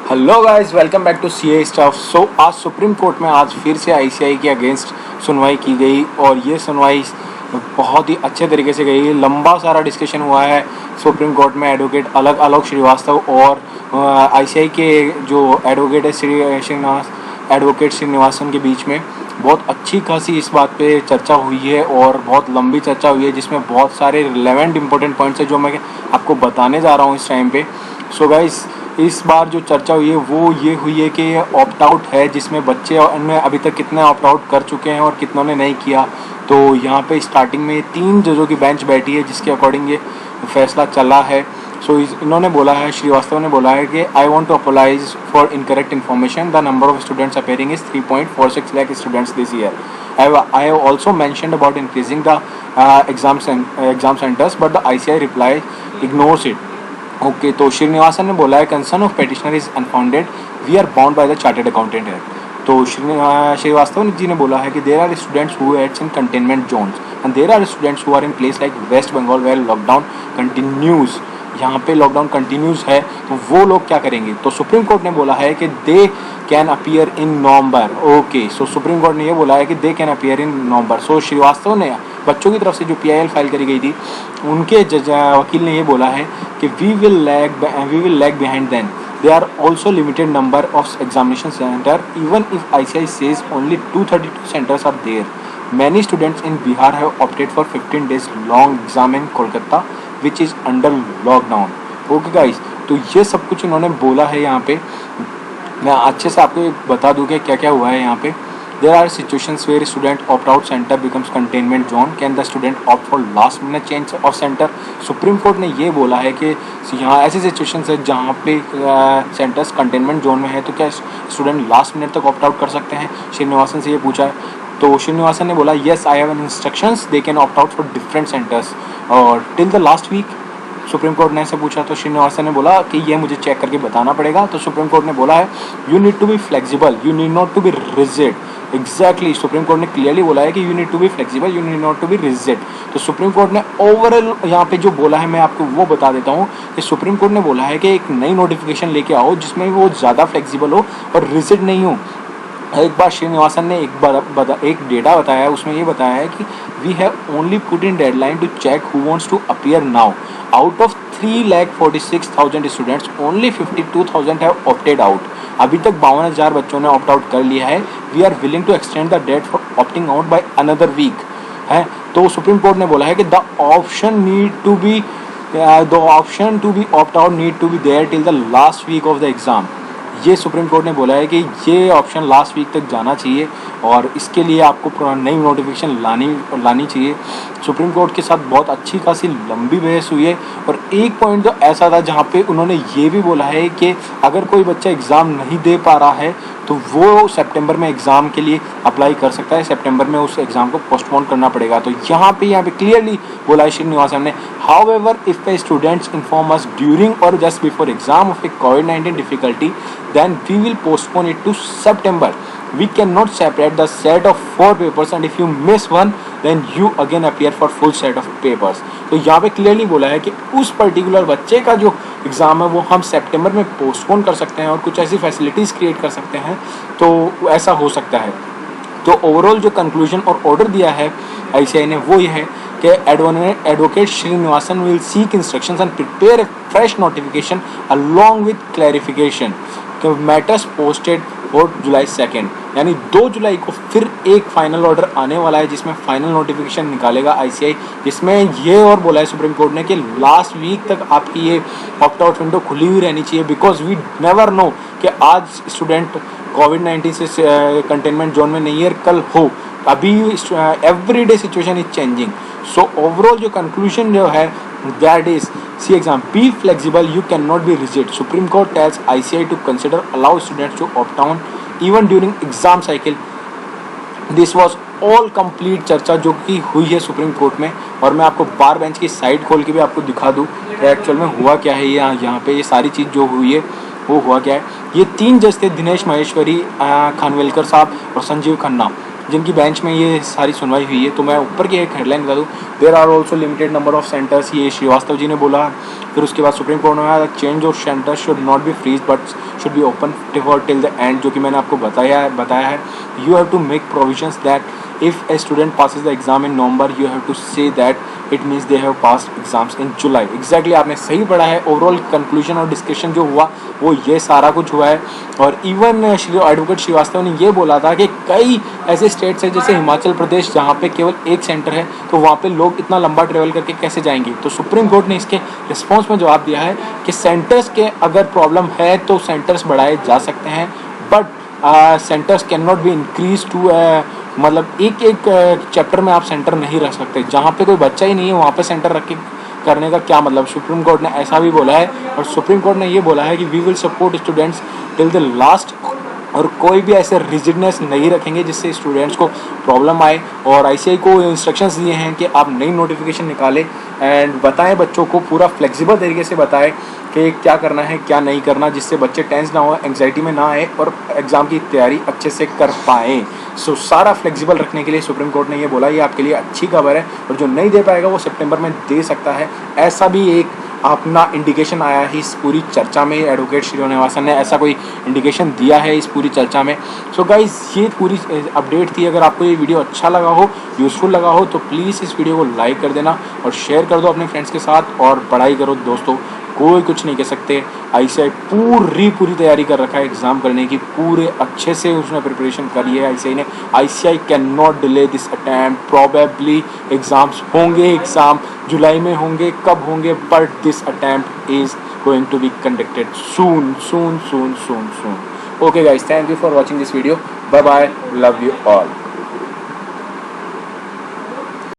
Hello guys, welcome back to CA staff. आज Supreme Court में आज फिर से आईसीआई के अगेंस्ट सुनवाई की गई और ये सुनवाई बहुत ही अच्छे तरीके से गई। लंबा सारा डिस्कशन हुआ है सुप्रीम कोर्ट में एडवोकेट आलोक श्रीवास्तव और आईसीआई के जो एडवोकेट है एडवोकेट श्रीनिवासन के बीच में बहुत अच्छी खासी इस बात पे चर्चा हुई है और बहुत लंबी चर्चा हुई है, जिसमें बहुत सारे रिलेवेंट इंपॉर्टेंट पॉइंट्स है जो मैं आपको बताने जा रहा हूँ इस टाइम पे। सो गाइस, इस बार जो चर्चा हुई है वो ये हुई है कि ऑप्ट आउट है, जिसमें बच्चे उनमें अभी तक कितने ऑप्ट आउट कर चुके हैं और कितनों ने नहीं किया। तो यहाँ पे स्टार्टिंग में 3 जजों की बेंच बैठी है जिसके अकॉर्डिंग ये फैसला चला है। इन्होंने बोला है, श्रीवास्तव ने बोला है कि I want to apologise for incorrect information. The number of students appearing is 3.46 lakh students this year. I have also mentioned about increasing the exam centers, but the ICI reply ignores it. Okay, तो श्रीनिवासन ने बोला है concern of petitioner is unfounded, we are bound by the chartered accountant act. तो श्रीवास्तव जी ने बोला है कि there are students who eats in containment zones and there are students who are in place like West Bengal where lockdown continues. यहाँ पे lockdown continues है तो वो लोग क्या करेंगे? तो सुप्रीम कोर्ट ने बोला है कि they can appear in November. Okay, so supreme Court ने ये बोला है कि दे कैन अपीयर इन नवंबर। सो श्रीवास्तव ने बच्चों की तरफ से जो PIL फाइल करी गई थी उनके वकील ने ये बोला है कि we will lag behind then, they are also limited number of examination centre even if ICI says only 232 centres are there. Many students in Bihar have opted for 15 days long exam in Kolkata which is under lockdown. Okay guys, तो ये सब कुछ इन्होंने बोला है। यहाँ पे मैं अच्छे से आपको बता दूँ कि क्या क्या हुआ है यहाँ पे। There are situations where student opt-out center becomes containment zone. Can the student opt for last-minute change of center? Supreme Court ने ये बोला है कि यहाँ ऐसी सिचुएशंस है जहाँ पे सेंटर्स कंटेनमेंट जोन में है तो क्या स्टूडेंट लास्ट मिनट तक ऑप्ट आउट कर सकते हैं? श्रीनिवासन से ये पूछा है तो श्रीनिवासन ने बोला yes I have an instructions they can opt out for different centres और till the last week. Supreme Court ने ऐसे पूछा तो श्रीनिवासन ने बोला कि ये मुझे चेक करके बताना पड़ेगा। तो सुप्रीम कोर्ट ने बोला है you need to be flexible, you need not to be rigid. Exactly, Supreme Court ने क्लियरली बोला है कि यू need to be flexible, you need not to be रिजिड। तो सुप्रीम कोर्ट ने ओवरऑल यहाँ पे जो बोला है मैं आपको वो बता देता हूँ कि सुप्रीम कोर्ट ने बोला है कि एक नई नोटिफिकेशन लेके आओ जिसमें वो ज़्यादा फ्लेक्सिबल हो और रिजिड नहीं हो। एक बार श्रीनिवासन ने एक डेटा बताया है, उसमें ये बताया है कि we have only put in deadline to check who wants to appear now. Out of 3,46,000 students only 52,000 have opted out. अभी तक 52,000 बच्चों ने ऑप्ट आउट कर लिया है। We are willing to extend the date for opting out by another week है। तो Supreme Court ने बोला है कि the option to be opt out need to be there till the last week of the exam. ये Supreme Court ने बोला है कि ये ऑप्शन लास्ट वीक तक जाना चाहिए और इसके लिए आपको नई नोटिफिकेशन लानी चाहिए। सुप्रीम कोर्ट के साथ बहुत अच्छी खासी लंबी बहस हुई है और एक पॉइंट तो ऐसा था जहाँ पे उन्होंने ये भी बोला है कि अगर कोई बच्चा एग्ज़ाम नहीं दे पा रहा है तो वो सितंबर में एग्ज़ाम के लिए अप्लाई कर सकता है, सितंबर में उस एग्ज़ाम को पोस्टपोन करना पड़ेगा। तो यहाँ पे क्लियरली बोला है श्रीनिवासन ने, however if a students inform us during और just before exam of a COVID-19 difficulty then we will postpone it to September. We cannot separate the set of 4 papers and if you miss one then you again appear for full set of papers. तो यहाँ पे clearly बोला है कि उस particular बच्चे का जो एग्ज़ाम है वो हम सितंबर में पोस्टपोन कर सकते हैं और कुछ ऐसी फैसिलिटीज़ क्रिएट कर सकते हैं, तो ऐसा हो सकता है। तो ओवरऑल जो कंक्लूजन और ऑर्डर दिया है ICI ने वो ये है कि advocate Srinivasan will seek instructions and prepare a fresh notification along with clarification matters posted for July 2। यानी 2 जुलाई को फिर एक फाइनल ऑर्डर आने वाला है जिसमें फाइनल नोटिफिकेशन निकालेगा ICI, जिसमें ये और बोला है सुप्रीम कोर्ट ने कि लास्ट वीक तक आपकी ये ऑप्ट आउट विंडो खुली हुई रहनी चाहिए बिकॉज वी नेवर नो कि आज स्टूडेंट COVID-19 से कंटेनमेंट जोन में नहीं है, कल हो। अभी every day situation is changing. So overall जो कंक्लूजन जो है that is see exam be flexible, you can not be rigid. Supreme Court tells ICI to consider allow students to opt out even during exam cycle. This was all complete चर्चा जो कि हुई है supreme Court में और मैं आपको बार bench की साइड खोल के भी आपको दिखा दूँ कि एक्चुअल में हुआ क्या है। यहाँ पे ये सारी चीज़ जो हुई है वो हुआ क्या है। ये 3 जज थे, दिनेश माहेश्वरी, खानविलकर साहब और संजीव खन्ना, जिनकी बेंच में ये सारी सुनवाई हुई है। तो मैं ऊपर की एक हेडलाइन बता दूँ, there are also limited number of centres, ये श्रीवास्तव जी ने बोला। फिर उसके बाद सुप्रीम कोर्ट में आया change of centre should not be freeze but should be open for till the end, जो कि मैंने आपको बताया है. You have to make provisions that if a student passes the exam in November, you have to say that it means they have passed exams in July. Exactly, आपने सही पढ़ा है. ओवरऑल कंक्लूजन और डिस्कशन जो हुआ वो ये सारा कुछ हुआ है. और इवन एडवोकेट श्रीवास्तव ने ये बोला था कि कई ऐसे स्टेट्स हैं जैसे हिमाचल प्रदेश जहाँ पे केवल एक सेंटर है, तो वहाँ पे लोग इतना लंबा ट्रेवल करके कैसे जाएंगे. तो सुप्रीम कोर्ट ने इसके रिस्पॉन्स में जवाब दिया है कि सेंटर्स के अगर प्रॉब्लम है तो सेंटर्स बढ़ाए जा सकते हैं, but centres can not be increase to मतलब एक चैप्टर में आप सेंटर नहीं रख सकते. जहाँ पे कोई बच्चा ही नहीं है वहाँ पे सेंटर रख के करने का क्या मतलब. सुप्रीम कोर्ट ने ऐसा भी बोला है. और सुप्रीम कोर्ट ने ये बोला है कि we will support students till the last, और कोई भी ऐसे रिजिडनेस नहीं रखेंगे जिससे स्टूडेंट्स को प्रॉब्लम आए. और आईसीआई को इंस्ट्रक्शंस दिए हैं कि आप नई नोटिफिकेशन निकालें एंड बताएं बच्चों को, पूरा फ्लेक्सिबल तरीके से बताएं कि क्या करना है क्या नहीं करना, जिससे बच्चे टेंस ना हो, एंग्जाइटी में ना आए और एग्ज़ाम की तैयारी अच्छे से कर पाएँ. सो सारा फ्लेक्सिबल रखने के लिए सुप्रीम कोर्ट ने ये बोला. ये आपके लिए अच्छी खबर है. और जो नहीं दे पाएगा वो सितंबर में दे सकता है. ऐसा भी एक अपना इंडिकेशन आया है इस पूरी चर्चा में. एडवोकेट श्रीनिवासन ने ऐसा कोई इंडिकेशन दिया है इस पूरी चर्चा में. सो गाइज ये पूरी अपडेट थी. अगर आपको ये वीडियो अच्छा लगा हो, यूज़फुल लगा हो, तो प्लीज़ इस वीडियो को लाइक कर देना और शेयर कर दो अपने फ्रेंड्स के साथ. और पढ़ाई करो दोस्तों, कोई कुछ नहीं कह सकते. आईसीआई पूरी तैयारी कर रखा है एग्ज़ाम करने की. पूरे अच्छे से उसने प्रिपरेशन करी है आईसीआई ने. ICI can not delay this attempt. Probably exams होंगे, एग्ज़ाम जुलाई में होंगे, कब होंगे, but this attempt is going to be conducted soon. Okay guys, thank you for watching this video. Bye bye, love you all.